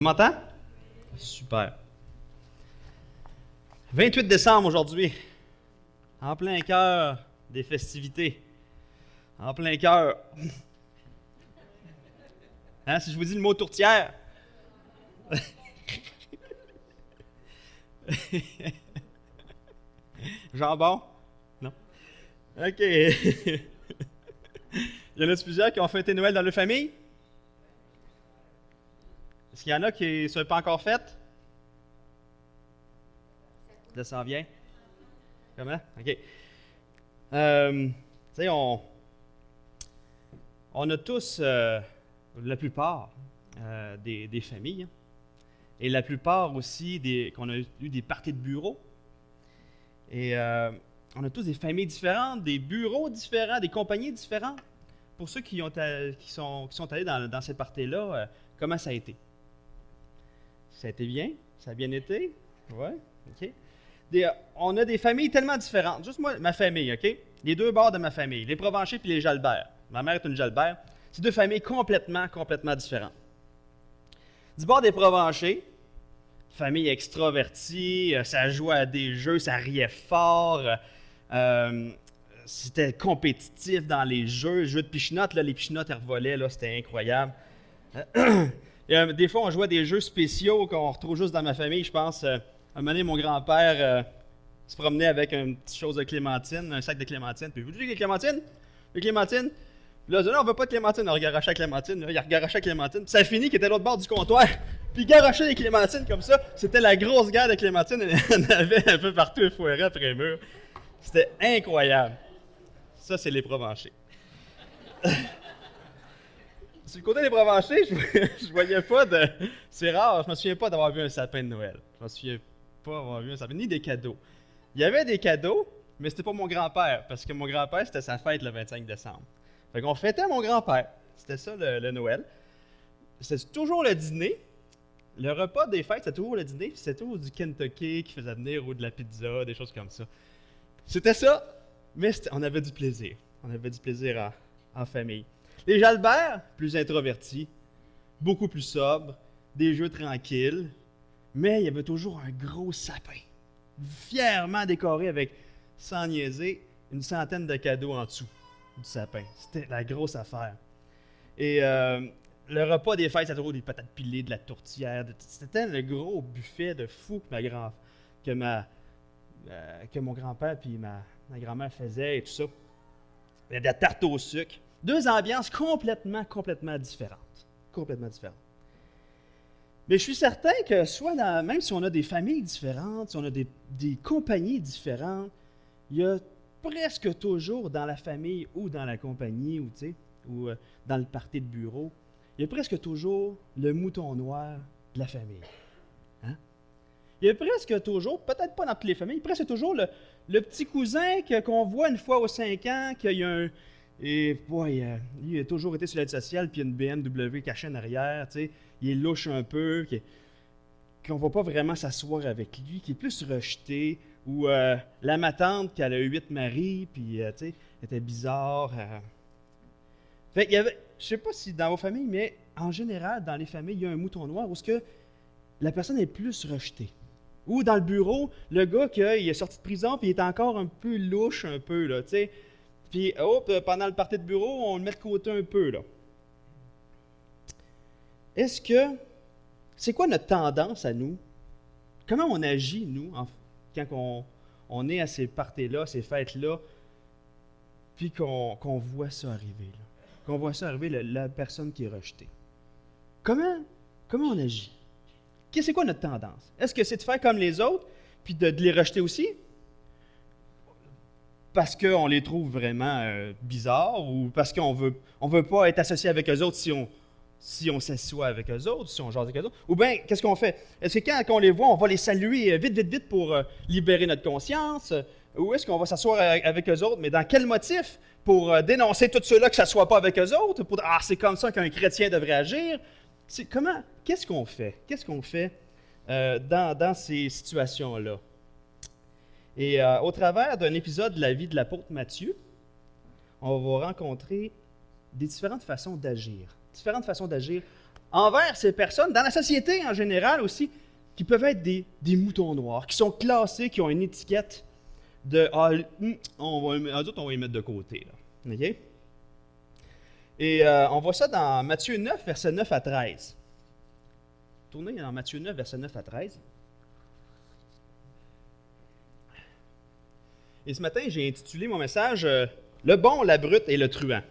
Tu m'entends? Super. 28 décembre aujourd'hui, en plein cœur des festivités, en plein cœur. Hein, si je vous dis le mot tourtière. Jambon? Non. OK. Il y en a plusieurs qui ont fêté Noël dans leur famille? Est-ce qu'il y en a qui ne sont pas encore faites? Ça s'en vient? Comment? OK. Tu sais, on a tous, la plupart, des familles, hein, et la plupart aussi qu'on a eu des parties de bureau. Et on a tous des familles différentes, des bureaux différents, des compagnies différentes. Pour ceux qui sont allés dans cette partie-là, comment ça a été? Ça a été bien? Ça a bien été? Oui? OK. On a des familles tellement différentes. Juste moi, ma famille, OK? Les deux bords de ma famille, les Provenchers puis les Jalbert. Ma mère est une Jalbert. C'est deux familles complètement différentes. Du bord des Provenchers, famille extravertie, ça jouait à des jeux, ça riait fort, c'était compétitif dans les jeux de pichenottes, là, les pichenottes elles revolaient, là, c'était incroyable. Des fois, on jouait à des jeux spéciaux qu'on retrouve juste dans ma famille, je pense. Un moment donné, mon grand-père se promenait avec une petite chose de clémentine, un sac de clémentine. Puis, vous dites les clémentines? Les clémentines? Puis là, non, on veut pas de clémentine. On regarochait la clémentine. Là, il regarochait la clémentine. Puis ça a fini qu'il était à l'autre bord du comptoir. Puis il garochait les clémentines comme ça. C'était la grosse guerre de clémentines. Il y en avait un peu partout, un fourré après le mur. C'était incroyable. Ça, c'est les Provenchers. Sur le côté des Provenchers, je voyais pas de... C'est rare, je me souviens pas d'avoir vu un sapin de Noël. Je me souviens pas d'avoir vu un sapin, ni des cadeaux. Il y avait des cadeaux, mais c'était pas mon grand-père, parce que mon grand-père, c'était sa fête le 25 décembre. Fait qu'on fêtait mon grand-père. C'était ça le Noël. C'était toujours le dîner. Le repas des fêtes, c'était toujours le dîner, puis c'était toujours du Kentucky qui faisait venir, ou de la pizza, des choses comme ça. C'était ça, mais on avait du plaisir. On avait du plaisir en famille. Les Jalbert, plus introvertis, beaucoup plus sobres, des jeux tranquilles, mais il y avait toujours un gros sapin, fièrement décoré avec, sans niaiser, une centaine de cadeaux en dessous du sapin. C'était la grosse affaire. Et le repas des fêtes, c'était toujours des patates pilées, de la tourtière. C'était le gros buffet de fou que mon grand-père et ma grand-mère faisaient et tout ça. Il y a de la tarte au sucre. Deux ambiances complètement différentes. Complètement différentes. Mais je suis certain que même si on a des familles différentes, si on a des compagnies différentes, il y a presque toujours dans la famille ou dans la compagnie ou dans le party de bureau, il y a presque toujours le mouton noir de la famille. Hein? Il y a presque toujours, peut-être pas dans toutes les familles, presque toujours le petit cousin qu'on voit une fois aux 5 ans, qu'il y a un... Et boy, il a toujours été sur l'aide sociale, puis il y a une BMW cachée en arrière, tu sais. Il est louche un peu, qu'on ne va pas vraiment s'asseoir avec lui, qui est plus rejeté, ou la matante qui a eu 8 maris, puis tu sais, était bizarre. Fait qu'il y avait, je sais pas si dans vos familles, mais en général, dans les familles, il y a un mouton noir où la personne est plus rejetée. Ou dans le bureau, le gars il est sorti de prison, puis il est encore un peu louche, un peu, là, tu sais. Puis, pendant le party de bureau, on le met de côté un peu, là. C'est quoi notre tendance à nous? Comment on agit, nous, quand on est à ces parties-là, ces fêtes-là, puis qu'on voit ça arriver, là? Qu'on voit ça arriver, la personne qui est rejetée. Comment on agit? C'est quoi notre tendance? Est-ce que c'est de faire comme les autres, puis de les rejeter aussi? Parce qu'on les trouve vraiment bizarres ou parce qu'on veut pas être associé avec eux autres si on s'assoit avec eux autres, si on jase avec eux autres. Ou bien, qu'est-ce qu'on fait? Est-ce que quand on les voit, on va les saluer vite pour libérer notre conscience? Ou est-ce qu'on va s'asseoir avec eux autres? Mais dans quel motif? Pour dénoncer tous ceux-là que ça ne soit pas avec eux autres? Pour dire, c'est comme ça qu'un chrétien devrait agir? Qu'est-ce qu'on fait? Qu'est-ce qu'on fait dans ces situations-là? Et au travers d'un épisode de la vie de l'apôtre Matthieu, on va rencontrer des différentes façons d'agir envers ces personnes, dans la société en général aussi, qui peuvent être des moutons noirs, qui sont classés, qui ont une étiquette de on va les mettre de côté. Là. OK? Et on voit ça dans Matthieu 9, versets 9 à 13. Tournez dans Matthieu 9, versets 9 à 13. Et ce matin, j'ai intitulé mon message Le bon, la brute et le truand.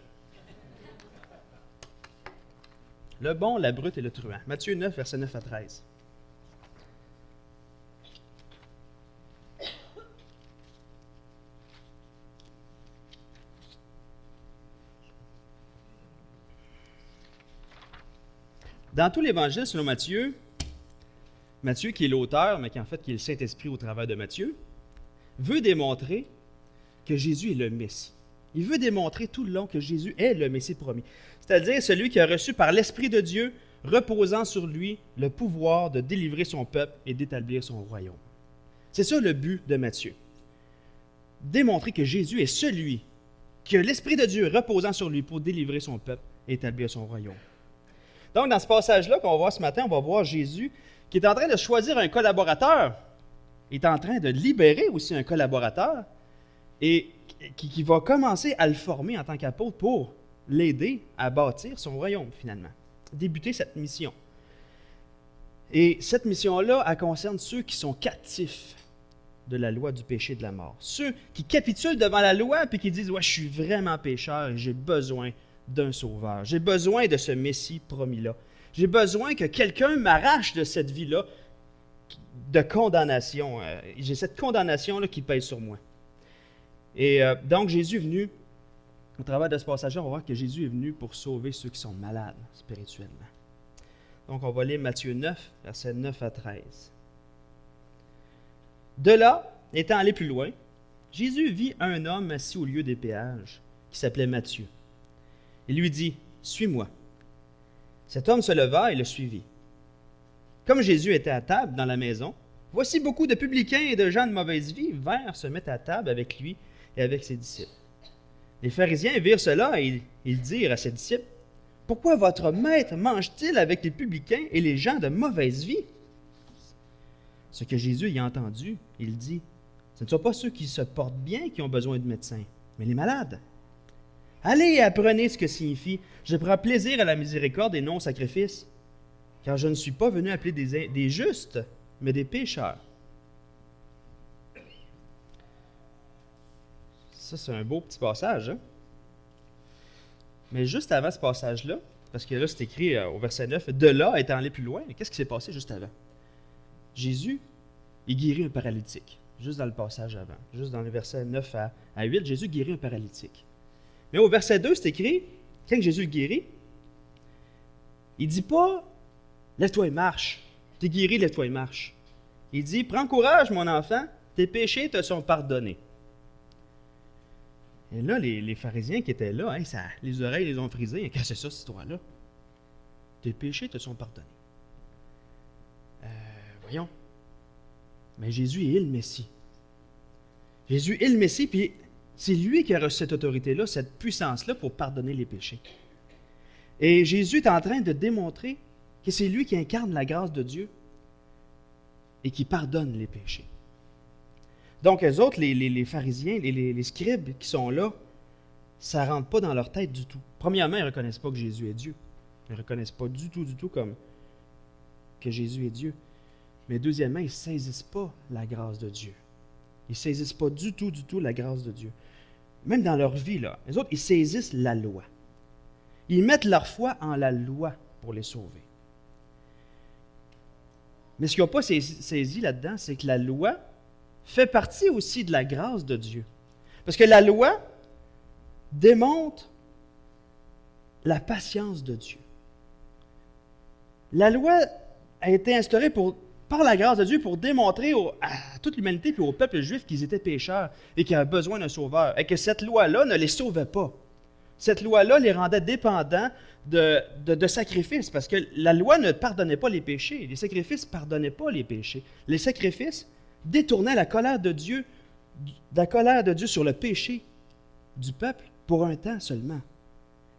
Le bon, la brute et le truand. Matthieu 9, versets 9 à 13. Dans tout l'Évangile selon Matthieu, Matthieu qui est l'auteur, mais qui en fait qui est le Saint-Esprit au travers de Matthieu, veut démontrer que Jésus est le Messie. Il veut démontrer tout le long que Jésus est le Messie promis. C'est-à-dire celui qui a reçu par l'Esprit de Dieu, reposant sur lui le pouvoir de délivrer son peuple et d'établir son royaume. C'est ça le but de Matthieu. Démontrer que Jésus est celui qui a l'Esprit de Dieu reposant sur lui pour délivrer son peuple et établir son royaume. Donc, dans ce passage-là qu'on va voir ce matin, on va voir Jésus qui est en train de choisir un collaborateur. Il est en train de libérer aussi un collaborateur et qui va commencer à le former en tant qu'apôtre pour l'aider à bâtir son royaume, finalement. Débuter cette mission. Et cette mission-là, elle concerne ceux qui sont captifs de la loi du péché et de la mort. Ceux qui capitulent devant la loi et qui disent « Ouais, je suis vraiment pécheur et j'ai besoin d'un sauveur. J'ai besoin de ce Messie promis-là. J'ai besoin que quelqu'un m'arrache de cette vie-là de condamnation. J'ai cette condamnation-là qui pèse sur moi. » Et donc, Jésus est venu, au travers de ce passage-là, on va voir que Jésus est venu pour sauver ceux qui sont malades spirituellement. Donc, on va lire Matthieu 9, versets 9 à 13. De là, étant allé plus loin, Jésus vit un homme assis au lieu des péages, qui s'appelait Matthieu. Il lui dit, « Suis-moi. » Cet homme se leva et le suivit. Comme Jésus était à table dans la maison, voici beaucoup de publicains et de gens de mauvaise vie vinrent se mettre à table avec lui et avec ses disciples. Les pharisiens virent cela et ils dirent à ses disciples, « Pourquoi votre maître mange-t-il avec les publicains et les gens de mauvaise vie? » Ce que Jésus y a entendu, il dit, « Ce ne sont pas ceux qui se portent bien qui ont besoin de médecins, mais les malades. Allez et apprenez ce que signifie « Je prends plaisir à la miséricorde et non au sacrifice, car je ne suis pas venu appeler des justes, mais des pécheurs. » Ça, c'est un beau petit passage. Hein? Mais juste avant ce passage-là, parce que là, c'est écrit au verset 9, « De là, étant allé plus loin », qu'est-ce qui s'est passé juste avant? Jésus, il guérit un paralytique, juste dans le passage avant. Juste dans les versets 9 à 8, Jésus guérit un paralytique. Mais au verset 2, c'est écrit, quand Jésus le guérit, il ne dit pas « Lève-toi et marche. T'es guéri, lève-toi et marche. » Il dit « Prends courage, mon enfant, tes péchés te sont pardonnés. » Et là, les pharisiens qui étaient là, les oreilles les ont frisées. Qu'est-ce que c'est ça, cette histoire-là? Tes péchés te sont pardonnés. Voyons. Mais Jésus est le Messie. Jésus est le Messie, puis c'est lui qui a reçu cette autorité-là, cette puissance-là pour pardonner les péchés. Et Jésus est en train de démontrer que c'est lui qui incarne la grâce de Dieu et qui pardonne les péchés. Donc, eux autres, les pharisiens, les scribes qui sont là, ça ne rentre pas dans leur tête du tout. Premièrement, ils ne reconnaissent pas que Jésus est Dieu. Ils ne reconnaissent pas du tout comme que Jésus est Dieu. Mais deuxièmement, ils ne saisissent pas la grâce de Dieu. Ils ne saisissent pas du tout la grâce de Dieu. Même dans leur vie, là, les autres, ils saisissent la loi. Ils mettent leur foi en la loi pour les sauver. Mais ce qu'ils n'ont pas saisi là-dedans, c'est que la loi fait partie aussi de la grâce de Dieu. Parce que la loi démontre la patience de Dieu. La loi a été instaurée par la grâce de Dieu pour démontrer à toute l'humanité et au peuple juif qu'ils étaient pécheurs et qu'ils avaient besoin d'un sauveur. Et que cette loi-là ne les sauvait pas. Cette loi-là les rendait dépendants de sacrifices, parce que la loi ne pardonnait pas les péchés. Les sacrifices ne pardonnaient pas les péchés. Les sacrifices détournaient la colère de Dieu sur le péché du peuple pour un temps seulement.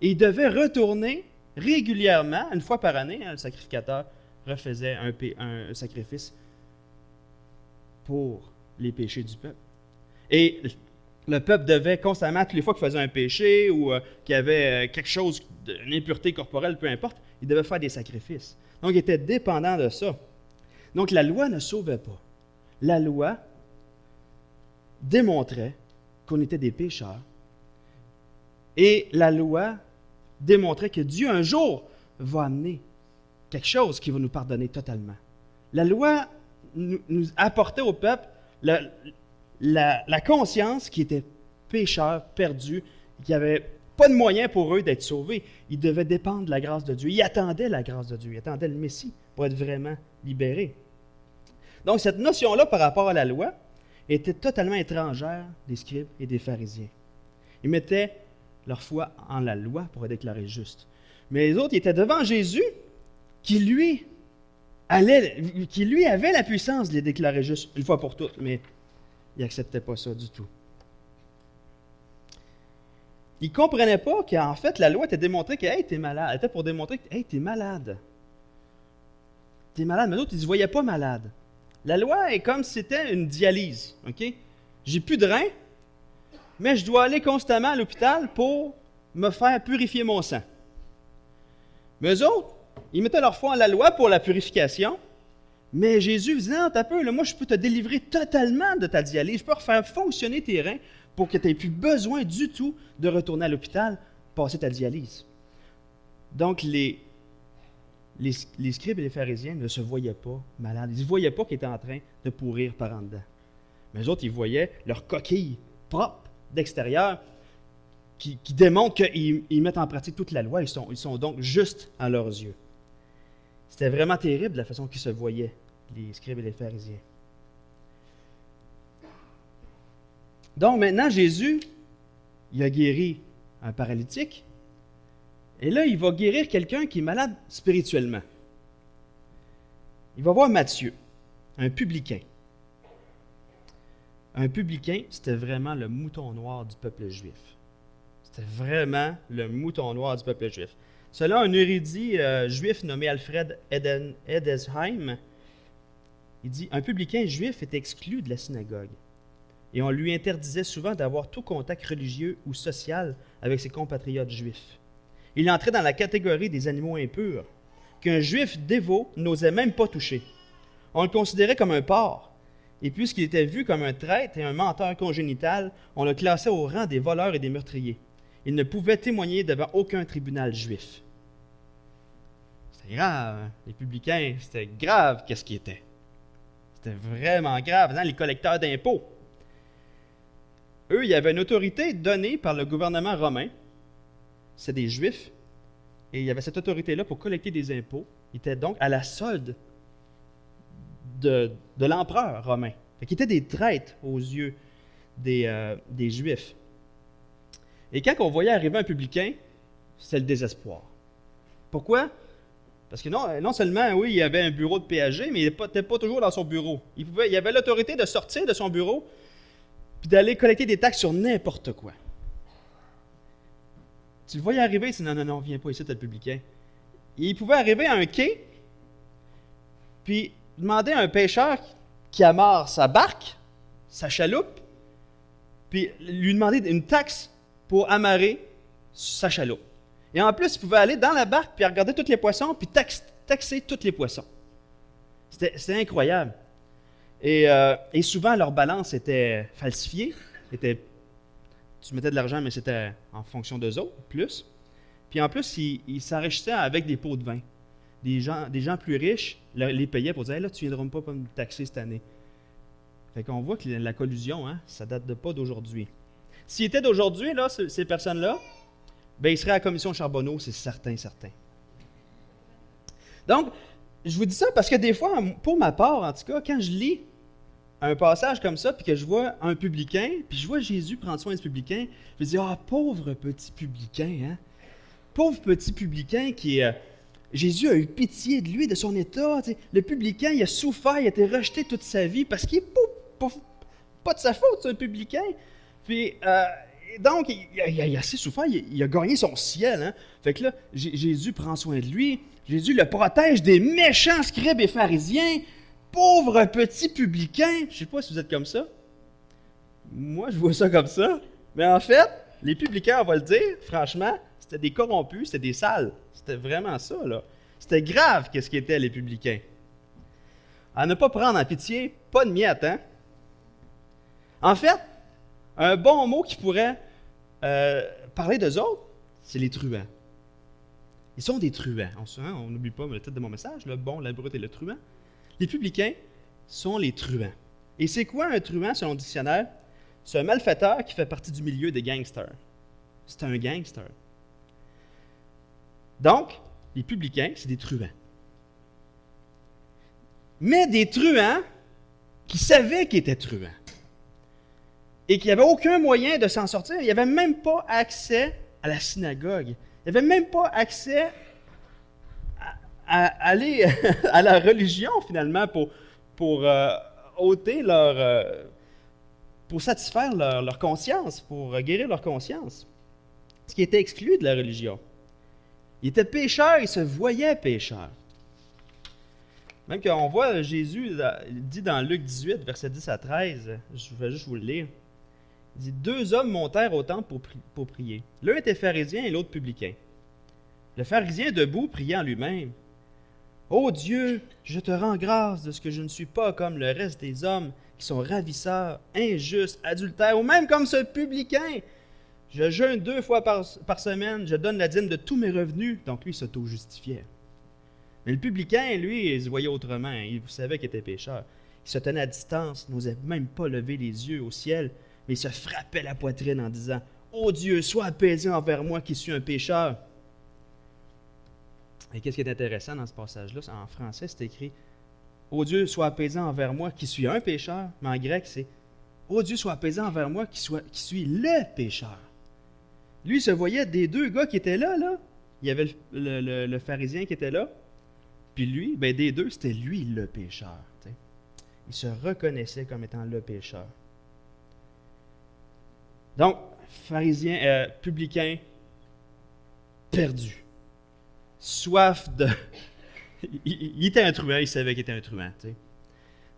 Et ils devaient retourner régulièrement, une fois par année, le sacrificateur refaisait un sacrifice pour les péchés du peuple. Et le peuple devait constamment, toutes les fois qu'il faisait un péché ou qu'il y avait quelque chose, une impureté corporelle, peu importe, il devait faire des sacrifices. Donc, il était dépendant de ça. Donc, la loi ne sauvait pas. La loi démontrait qu'on était des pécheurs. Et la loi démontrait que Dieu, un jour, va amener quelque chose qui va nous pardonner totalement. La loi nous apportait au peuple la conscience qu'ils étaient pécheurs, perdus, qu'il n'y avait pas de moyen pour eux d'être sauvés. Ils devaient dépendre de la grâce de Dieu. Ils attendaient la grâce de Dieu. Ils attendaient le Messie pour être vraiment libérés. Donc, cette notion-là par rapport à la loi était totalement étrangère des scribes et des pharisiens. Ils mettaient leur foi en la loi pour être déclarés justes. Mais les autres, ils étaient devant Jésus qui lui avait la puissance de les déclarer justes une fois pour toutes, mais ils n'acceptaient pas ça du tout. Ils ne comprenaient pas qu'en fait, la loi était démontrée que, hey, t'es malade. Elle était pour démontrer que, hey, t'es malade. T'es malade, mais d'autres, ils ne se voyaient pas malades. La loi est comme si c'était une dialyse, OK? J'ai plus de rein, mais je dois aller constamment à l'hôpital pour me faire purifier mon sang. Mais eux autres, ils mettaient leur foi en la loi pour la purification, mais Jésus disait, non, t'as peu, là, moi je peux te délivrer totalement de ta dialyse, je peux refaire fonctionner tes reins pour que tu n'aies plus besoin du tout de retourner à l'hôpital, passer ta dialyse. Donc les scribes et les pharisiens ne se voyaient pas malades, ils ne voyaient pas qu'ils étaient en train de pourrir par en dedans. Mais eux autres, ils voyaient leur coquille propre d'extérieur, qui démontrent qu'ils mettent en pratique toute la loi. Ils sont donc justes à leurs yeux. C'était vraiment terrible la façon qu'ils se voyaient, les scribes et les pharisiens. Donc maintenant, Jésus, il a guéri un paralytique, et là, il va guérir quelqu'un qui est malade spirituellement. Il va voir Matthieu, un publicain. Un publicain, c'était vraiment le mouton noir du peuple juif. C'était vraiment le mouton noir du peuple juif. Selon un érudit juif nommé Alfred Edesheim, il dit « Un publicain juif est exclu de la synagogue et on lui interdisait souvent d'avoir tout contact religieux ou social avec ses compatriotes juifs. Il entrait dans la catégorie des animaux impurs qu'un juif dévot n'osait même pas toucher. On le considérait comme un porc, et puisqu'il était vu comme un traître et un menteur congénital, on le classait au rang des voleurs et des meurtriers. Il ne pouvait témoigner devant aucun tribunal juif. » C'était grave, hein? Les publicains, c'était grave qu'est-ce qu'ils étaient. C'était vraiment grave, hein? Les collecteurs d'impôts. Eux, il y avait une autorité donnée par le gouvernement romain. C'est des Juifs. Et il y avait cette autorité-là pour collecter des impôts. Ils étaient donc à la solde de l'empereur romain. Ils étaient des traîtres aux yeux des Juifs. Et quand on voyait arriver un publicain, c'était le désespoir. Pourquoi? Parce que non seulement, oui, il y avait un bureau de péager, mais il n'était pas toujours dans son bureau. Il avait l'autorité de sortir de son bureau puis d'aller collecter des taxes sur n'importe quoi. Tu le voyais arriver, c'est non, viens pas ici, t'es le publicain. Il pouvait arriver à un quai, puis demander à un pêcheur qui amarre sa barque, sa chaloupe, puis lui demander une taxe pour amarrer sa chaloupe. Et en plus, il pouvait aller dans la barque, puis regarder tous les poissons, puis taxer tous les poissons. C'était incroyable. Et souvent, leur balance était falsifiée. Tu mettais de l'argent, mais c'était en fonction d'eux autres, plus. Puis en plus, ils s'enrichissaient avec des pots de vin. Des gens plus riches les payaient pour dire hey, « là, tu ne viendras pas me taxer cette année. » Fait qu'on voit que la collusion, hein, ça date de pas d'aujourd'hui. S'il était d'aujourd'hui, là, ces personnes-là, ben, ils seraient à la commission Charbonneau, c'est certain. Donc, je vous dis ça parce que des fois, pour ma part, en tout cas, quand je lis un passage comme ça, puis que je vois un publicain, puis je vois Jésus prendre soin de ce publicain, je me dis, pauvre petit publicain, hein? Pauvre petit publicain qui Jésus a eu pitié de lui, de son état. T'sais. Le publicain, il a souffert, il a été rejeté toute sa vie parce qu'il n'est pas de sa faute, c'est un publicain. Puis, donc, il a assez souffert, il a gagné son ciel. Hein? Fait que là, Jésus prend soin de lui. Jésus le protège des méchants scribes et pharisiens. Pauvre petit publicain. Je ne sais pas si vous êtes comme ça. Moi, je vois ça comme ça. Mais en fait, les publicains, on va le dire, franchement, c'était des corrompus, c'était des sales. C'était vraiment ça, là. C'était grave qu'est-ce qu'étaient les publicains. À ne pas prendre en pitié, pas de miettes, hein? En fait, un bon mot qui pourrait parler d'eux autres, c'est les truands. Ils sont des truands. On n'oublie pas le titre de mon message, le bon, la brute et le truand. Les publicains sont les truands. Et c'est quoi un truand selon le dictionnaire? C'est un malfaiteur qui fait partie du milieu des gangsters. C'est un gangster. Donc, les publicains, c'est des truands. Mais des truands qui savaient qu'ils étaient truands. Et qui n'avaient aucun moyen de s'en sortir. Ils n'avaient même pas accès à la synagogue. Ils n'avaient même pas accès à aller à la religion, finalement, pour ôter pour satisfaire leur conscience, pour guérir leur conscience. Ce qui était exclu de la religion. Ils étaient pécheurs, ils se voyaient pécheurs. Même qu'on voit Jésus dit dans Luc 18, versets 10 à 13, je vais juste vous le lire. Il dit « 2 hommes montèrent au temple pour prier. L'un était pharisien et l'autre publicain. Le pharisien debout priait en lui-même. « Ô Dieu, je te rends grâce de ce que je ne suis pas comme le reste des hommes qui sont ravisseurs, injustes, adultères, ou même comme ce publicain. Je jeûne 2 fois par semaine, je donne la dîme de tous mes revenus. » Donc lui, il s'auto-justifiait. Mais le publicain, lui, il se voyait autrement. Il savait qu'il était pécheur. Il se tenait à distance, n'osait même pas lever les yeux au ciel, mais il se frappait la poitrine en disant « Ô Dieu, sois apaisé envers moi qui suis un pécheur. » Et qu'est-ce qui est intéressant dans ce passage-là? En français, c'est écrit « Ô Dieu, sois apaisé envers moi qui suis un pécheur. » Mais en grec, c'est « Ô Dieu, sois apaisé envers moi qui suis le pécheur. » Lui, il se voyait des 2 gars qui étaient là. Il y avait le pharisien qui était là. Puis lui, des 2, c'était lui le pécheur. T'sais. Il se reconnaissait comme étant le pécheur. Donc, pharisien, publicain, perdu. Soif de... il était un truand, il savait qu'il était un truand. T'sais.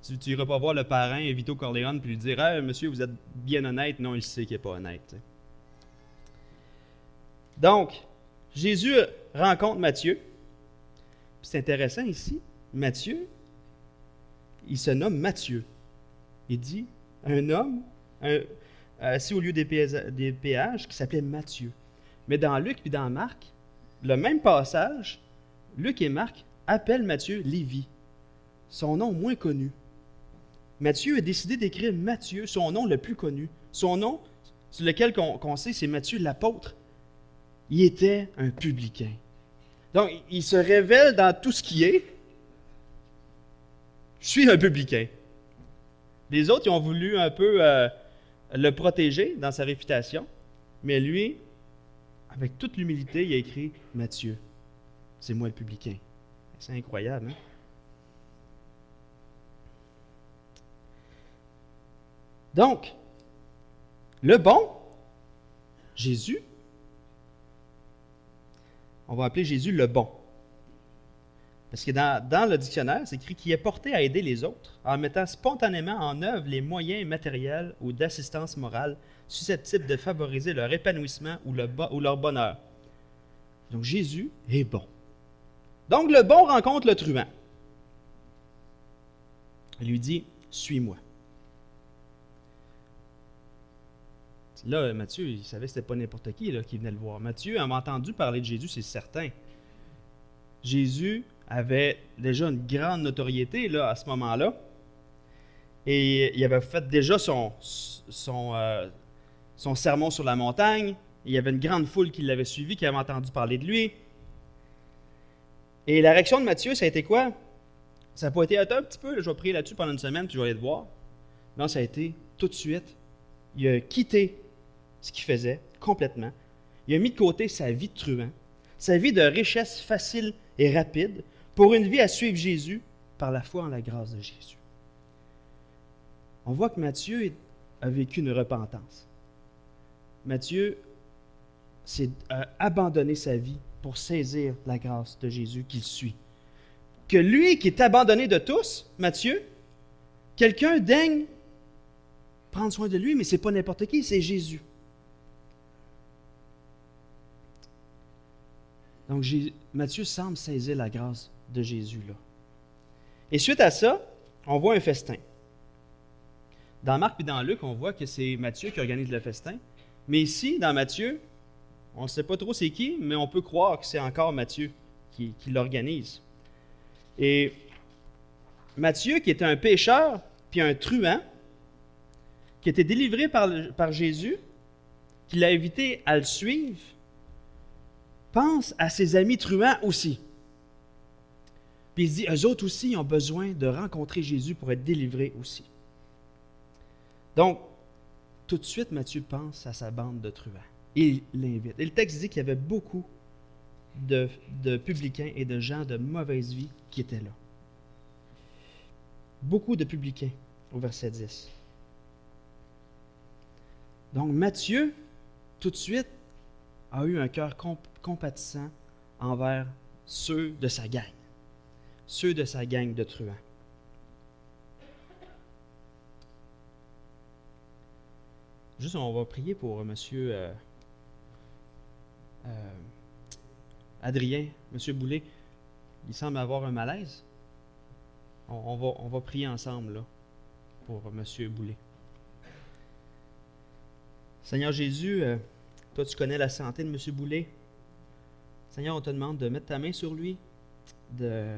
Tu n'iras pas voir le parrain Vito Corleone puis lui dire « Hey, monsieur, vous êtes bien honnête. » Non, il sait qu'il n'est pas honnête. T'sais. Donc, Jésus rencontre Matthieu. C'est intéressant ici, Matthieu, il se nomme Matthieu. Il dit un homme assis au lieu des péages qui s'appelait Matthieu. Mais dans Luc et dans Marc, le même passage, Luc et Marc appellent Matthieu Lévi, son nom moins connu. Matthieu a décidé d'écrire Matthieu, son nom le plus connu. Son nom, sur lequel qu'on sait, c'est Matthieu l'apôtre. Il était un publicain. Donc, il se révèle dans tout ce qui est. Je suis un publicain. Les autres, ils ont voulu un peu le protéger dans sa réputation, mais lui, avec toute l'humilité, il a écrit « Matthieu, c'est moi le publicain. » C'est incroyable, hein? Donc, le bon, Jésus, on va appeler Jésus le bon. Parce que dans le dictionnaire, c'est écrit qu'il est porté à aider les autres en mettant spontanément en œuvre les moyens matériels ou d'assistance morale susceptibles de favoriser leur épanouissement ou leur bonheur. Donc Jésus est bon. Donc le bon rencontre le truand. Il lui dit « Suis-moi ». Là, Matthieu, il savait que ce n'était pas n'importe qui venait le voir. Matthieu avait entendu parler de Jésus, c'est certain. Jésus avait déjà une grande notoriété là, à ce moment-là. Et il avait fait déjà son sermon sur la montagne. Il y avait une grande foule qui l'avait suivi, qui avait entendu parler de lui. Et la réaction de Matthieu, ça a été quoi? Ça n'a pas été attends un petit peu, là, je vais prier là-dessus pendant une semaine, puis je vais aller te voir. Non, ça a été tout de suite. Il a quitté ce qu'il faisait complètement. Il a mis de côté sa vie de truand, sa vie de richesse facile et rapide, pour une vie à suivre Jésus par la foi en la grâce de Jésus. On voit que Matthieu a vécu une repentance. Matthieu a abandonné sa vie pour saisir la grâce de Jésus qu'il suit. Que lui qui est abandonné de tous, Matthieu, quelqu'un daigne prendre soin de lui, mais ce n'est pas n'importe qui, c'est Jésus. Donc Matthieu semble saisir la grâce de Jésus là. Et suite à ça, on voit un festin. Dans Marc et dans Luc, on voit que c'est Matthieu qui organise le festin. Mais ici, dans Matthieu, on ne sait pas trop c'est qui, mais on peut croire que c'est encore Matthieu qui l'organise. Et Matthieu, qui était un pécheur puis un truand, qui était délivré par Jésus, qui l'a invité à le suivre, pense à ses amis truands aussi. Puis il se dit, eux autres aussi ont besoin de rencontrer Jésus pour être délivrés aussi. Donc, tout de suite, Matthieu pense à sa bande de truands. Il l'invite. Et le texte dit qu'il y avait beaucoup de publicains et de gens de mauvaise vie qui étaient là. Beaucoup de publicains, au verset 10. Donc, Matthieu, tout de suite, a eu un cœur compatissant envers ceux de sa gang. Ceux de sa gang de truands. Juste, on va prier pour monsieur Adrien, monsieur Boulay. Il semble avoir un malaise. On va prier ensemble là, pour monsieur Boulay. Seigneur Jésus, toi tu connais la santé de monsieur Boulay. Seigneur, on te demande de mettre ta main sur lui, de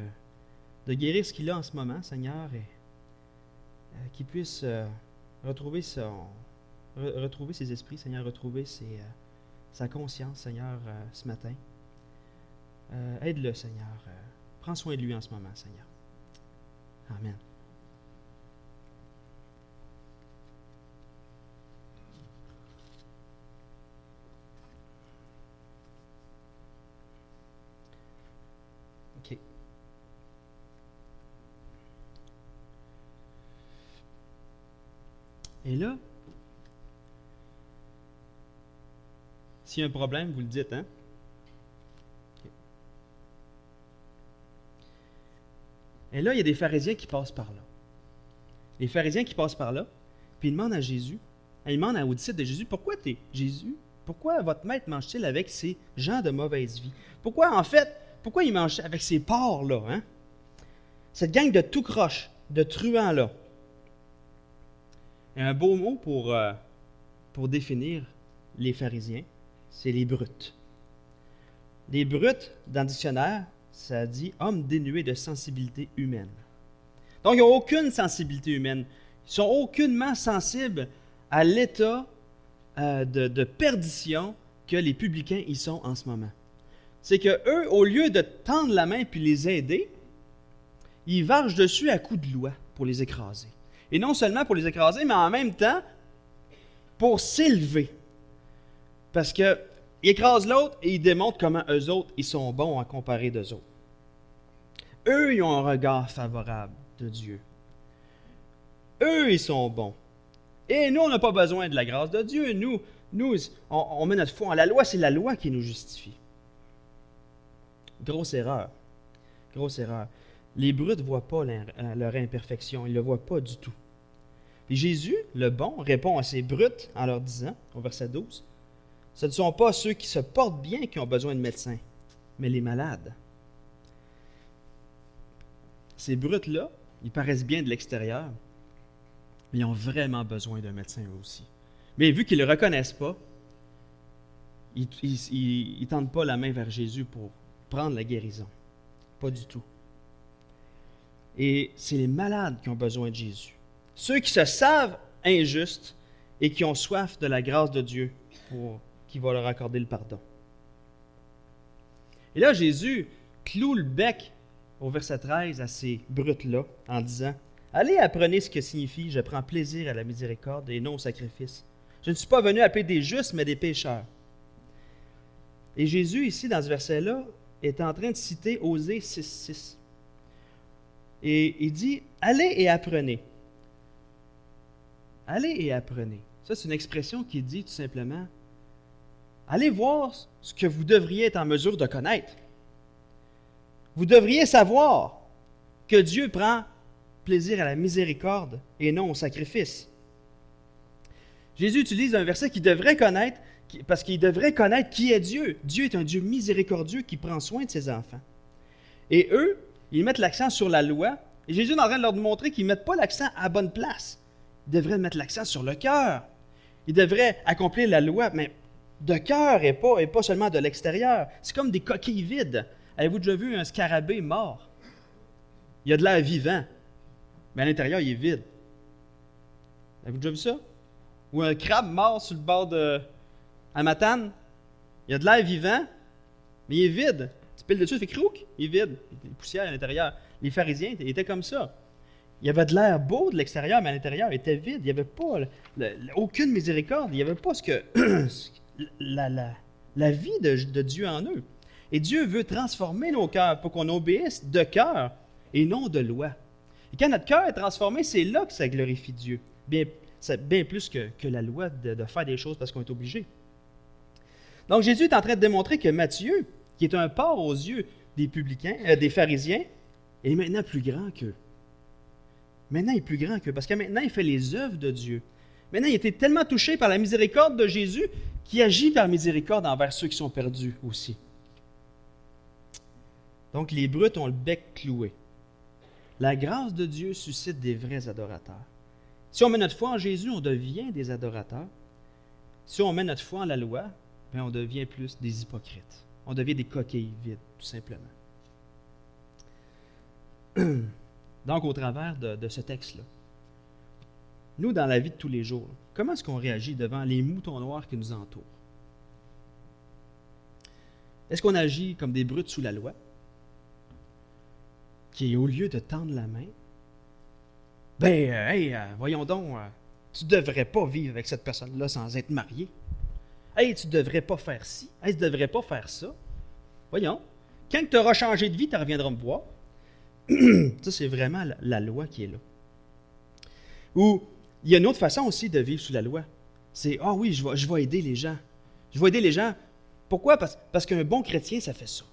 guérir ce qu'il a en ce moment, Seigneur, et qu'il puisse retrouver ses esprits, Seigneur, retrouver sa conscience, Seigneur, ce matin. Aide-le, Seigneur. Prends soin de lui en ce moment, Seigneur. Amen. OK. Et là, s'il y a un problème, vous le dites, hein? Okay. Et là, il y a des pharisiens qui passent par là. Les pharisiens qui passent par là, puis ils demandent à Jésus, ils demandent aux disciples de Jésus, pourquoi votre maître mange-t-il avec ces gens de mauvaise vie? Pourquoi il mange avec ces porcs-là, hein? Cette gang de tout croche, de truands-là. Il y a un beau mot pour définir les pharisiens, c'est les brutes. Les brutes, dans le dictionnaire, ça dit « homme dénué de sensibilité humaine ». Donc, ils n'ont aucune sensibilité humaine. Ils sont aucunement sensibles à l'état de perdition que les publicains y sont en ce moment. C'est qu'eux, au lieu de tendre la main puis les aider, ils vargent dessus à coups de loi pour les écraser. Et non seulement pour les écraser, mais en même temps pour s'élever. Parce qu'ils écrasent l'autre et ils démontrent comment eux autres, ils sont bons à comparer d'eux autres. Eux, ils ont un regard favorable de Dieu. Eux, ils sont bons. Et nous, on n'a pas besoin de la grâce de Dieu. Nous, on met notre foi en la loi. C'est la loi qui nous justifie. Grosse erreur. Grosse erreur. Les brutes ne voient pas leur imperfection. Ils ne le voient pas du tout. Et Jésus, le bon, répond à ces brutes en leur disant, au verset 12, « Ce ne sont pas ceux qui se portent bien qui ont besoin de médecins, mais les malades. » Ces brutes-là, ils paraissent bien de l'extérieur, mais ils ont vraiment besoin d'un médecin eux aussi. Mais vu qu'ils ne le reconnaissent pas, ils ne tendent pas la main vers Jésus pour prendre la guérison. Pas du tout. Et c'est les malades qui ont besoin de Jésus. Ceux qui se savent injustes et qui ont soif de la grâce de Dieu qui va leur accorder le pardon. Et là, Jésus cloue le bec au verset 13 à ces brutes-là en disant « Allez, apprenez ce que signifie « Je prends plaisir à la miséricorde et non au sacrifice. Je ne suis pas venu appeler des justes, mais des pécheurs. » Et Jésus, ici, dans ce verset-là, est en train de citer Osée 6.6. Et il dit « Allez et apprenez. » Allez et apprenez. Ça, c'est une expression qui dit tout simplement allez voir ce que vous devriez être en mesure de connaître. Vous devriez savoir que Dieu prend plaisir à la miséricorde et non au sacrifice. Jésus utilise un verset qu'il devrait connaître, parce qu'il devrait connaître qui est Dieu. Dieu est un Dieu miséricordieux qui prend soin de ses enfants. Et eux, ils mettent l'accent sur la loi, et Jésus est en train de leur montrer qu'ils ne mettent pas l'accent à la bonne place. Ils devraient mettre l'accent sur le cœur. Ils devraient accomplir la loi, mais de cœur et pas seulement de l'extérieur. C'est comme des coquilles vides. Avez-vous déjà vu un scarabée mort? Il y a de l'air vivant, mais à l'intérieur, il est vide. Avez-vous déjà vu ça? Ou un crabe mort sur le bord de la Matane? Il y a de l'air vivant, mais il est vide. Tu piles dessus, il fait crouk, il est vide. Il y a des poussières à l'intérieur. Les pharisiens étaient comme ça. Il y avait de l'air beau de l'extérieur, mais à l'intérieur, il était vide. Il n'y avait pas aucune miséricorde. Il n'y avait pas la vie de Dieu en eux. Et Dieu veut transformer nos cœurs pour qu'on obéisse de cœur et non de loi. Et quand notre cœur est transformé, c'est là que ça glorifie Dieu. C'est bien plus que la loi de faire des choses parce qu'on est obligé. Donc Jésus est en train de démontrer que Matthieu, qui est un porc aux yeux des publicains, des pharisiens, est maintenant plus grand qu'eux. Maintenant, il est plus grand qu'eux, parce que maintenant, il fait les œuvres de Dieu. Maintenant, il était tellement touché par la miséricorde de Jésus qu'il agit par miséricorde envers ceux qui sont perdus aussi. Donc, les brutes ont le bec cloué. La grâce de Dieu suscite des vrais adorateurs. Si on met notre foi en Jésus, on devient des adorateurs. Si on met notre foi en la loi, bien, on devient plus des hypocrites. On devient des coquilles vides, tout simplement. Donc, au travers de ce texte-là, nous, dans la vie de tous les jours, comment est-ce qu'on réagit devant les moutons noirs qui nous entourent? Est-ce qu'on agit comme des brutes sous la loi, qui, au lieu de tendre la main, voyons donc, tu ne devrais pas vivre avec cette personne-là sans être marié. Hey, tu ne devrais pas faire ci. Hey, tu ne devrais pas faire ça. Voyons, quand tu auras changé de vie, tu reviendras me voir. Ça, c'est vraiment la loi qui est là. Ou, il y a une autre façon aussi de vivre sous la loi. C'est, oui, je vais aider les gens. Je vais aider les gens. Pourquoi? Parce qu'un bon chrétien, ça fait ça.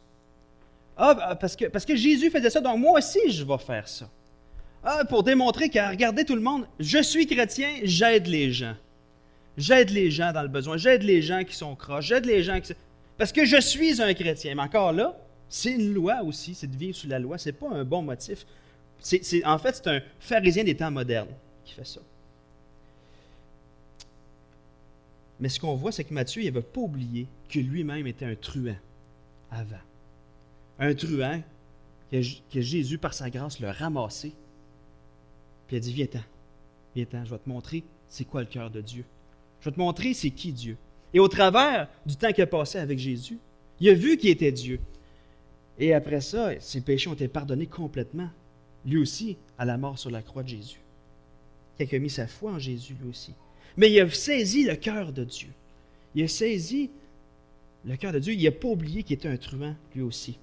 Parce que Jésus faisait ça, donc moi aussi, je vais faire ça. Pour démontrer qu'à regarder tout le monde, je suis chrétien, j'aide les gens. J'aide les gens dans le besoin. J'aide les gens qui sont croches. J'aide les gens qui... Parce que je suis un chrétien. Mais encore là, c'est une loi aussi, c'est de vivre sous la loi. Ce n'est pas un bon motif. En fait, c'est un pharisien des temps modernes qui fait ça. Mais ce qu'on voit, c'est que Matthieu n'avait pas oublié que lui-même était un truand avant. Un truand que Jésus, par sa grâce, l'a ramassé. Puis il a dit, viens-t'en, je vais te montrer c'est quoi le cœur de Dieu. Je vais te montrer c'est qui Dieu. Et au travers du temps qu'il a passé avec Jésus, il a vu qu'il était Dieu. Et après ça, ses péchés ont été pardonnés complètement. Lui aussi, à la mort sur la croix de Jésus. Il a mis sa foi en Jésus, lui aussi. Mais il a saisi le cœur de Dieu. Il a saisi le cœur de Dieu. Il n'a pas oublié qu'il était un truand, lui aussi.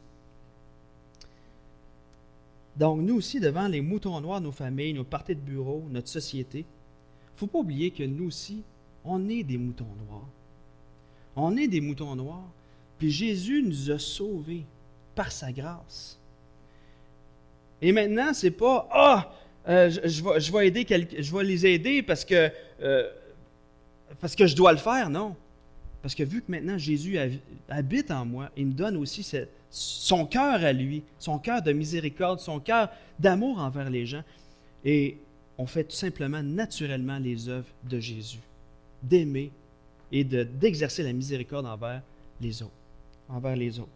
Donc, nous aussi, devant les moutons noirs, nos familles, nos parties de bureau, notre société, il ne faut pas oublier que nous aussi, on est des moutons noirs. On est des moutons noirs, puis Jésus nous a sauvés par sa grâce. Et maintenant, c'est pas je vais aider je vais les aider parce que je dois le faire, non. Parce que vu que maintenant Jésus habite en moi, il me donne aussi son cœur à lui, son cœur de miséricorde, son cœur d'amour envers les gens. Et on fait tout simplement naturellement les œuvres de Jésus, d'aimer et d'exercer la miséricorde envers les autres.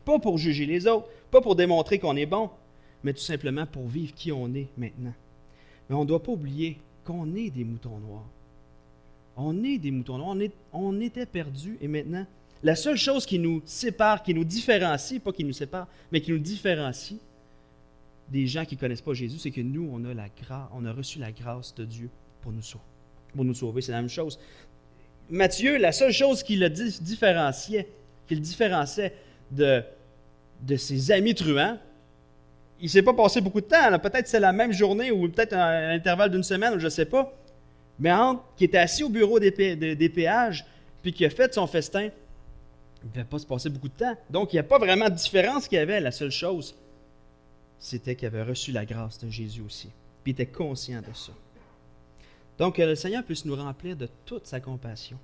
Pas pour juger les autres, pas pour démontrer qu'on est bon, mais tout simplement pour vivre qui on est maintenant. Mais on ne doit pas oublier qu'on est des moutons noirs. On est des moutons noirs, on était perdus et maintenant, la seule chose qui nous sépare, qui nous différencie, pas qui nous sépare, mais qui nous différencie des gens qui ne connaissent pas Jésus, c'est que nous, on a reçu la grâce de Dieu pour nous sauver. C'est la même chose. Matthieu, la seule chose qui le différenciait de ses amis truands, il ne s'est pas passé beaucoup de temps. Là. Peut-être c'est la même journée ou peut-être à l'intervalle d'une semaine, je ne sais pas. Mais entre qui était assis au bureau des péages puis qui a fait son festin, Il ne devait pas se passer beaucoup de temps. Donc, il n'y a pas vraiment de différence qu'il y avait. La seule chose, c'était qu'il avait reçu la grâce de Jésus aussi. Puis il était conscient de ça. Donc, que le Seigneur puisse nous remplir de toute sa compassion,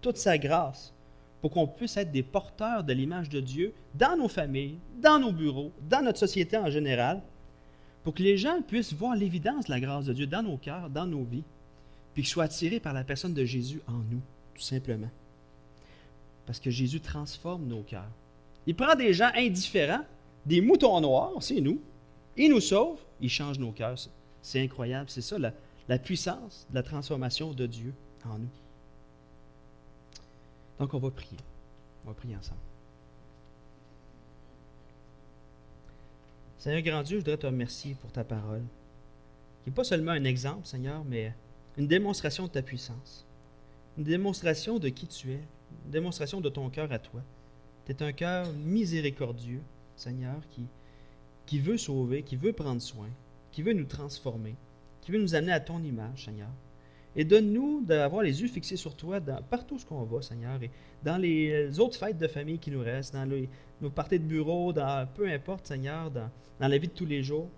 toute sa grâce, pour qu'on puisse être des porteurs de l'image de Dieu dans nos familles, dans nos bureaux, dans notre société en général, pour que les gens puissent voir l'évidence de la grâce de Dieu dans nos cœurs, dans nos vies, puis qu'ils soient attirés par la personne de Jésus en nous, tout simplement. Parce que Jésus transforme nos cœurs. Il prend des gens indifférents, des moutons noirs, c'est nous, il nous sauve, il change nos cœurs. C'est incroyable, c'est ça la puissance de la transformation de Dieu en nous. Donc on va prier. On va prier ensemble. Seigneur grand Dieu, je voudrais te remercier pour ta parole, qui n'est pas seulement un exemple, Seigneur, mais une démonstration de ta puissance, une démonstration de qui tu es, une démonstration de ton cœur à toi. Tu es un cœur miséricordieux, Seigneur, qui veut sauver, qui veut prendre soin, qui veut nous transformer, qui veut nous amener à ton image, Seigneur. Et donne-nous d'avoir les yeux fixés sur toi partout où on va, Seigneur, et dans les autres fêtes de famille qui nous restent, dans nos parties de bureau, peu importe, Seigneur, dans la vie de tous les jours.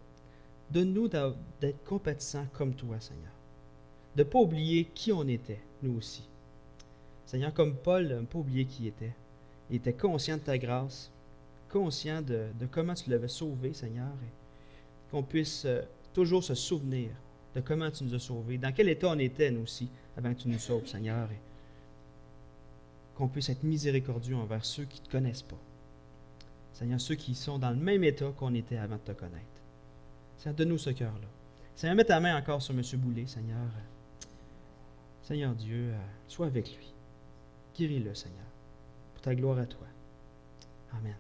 Donne-nous d'être compatissants comme toi, Seigneur. De ne pas oublier qui on était, nous aussi. Seigneur, comme Paul, ne pas oublier qui il était. Il était conscient de ta grâce, conscient de comment tu l'avais sauvé, Seigneur, et qu'on puisse toujours se souvenir de comment tu nous as sauvés, dans quel état on était, nous aussi, avant que tu nous sauves, Seigneur, et qu'on puisse être miséricordieux envers ceux qui ne te connaissent pas. Seigneur, ceux qui sont dans le même état qu'on était avant de te connaître. Seigneur, donne-nous ce cœur-là. Seigneur, mets ta main encore sur M. Boulay, Seigneur. Seigneur Dieu, sois avec lui. Guéris-le, Seigneur, pour ta gloire à toi. Amen.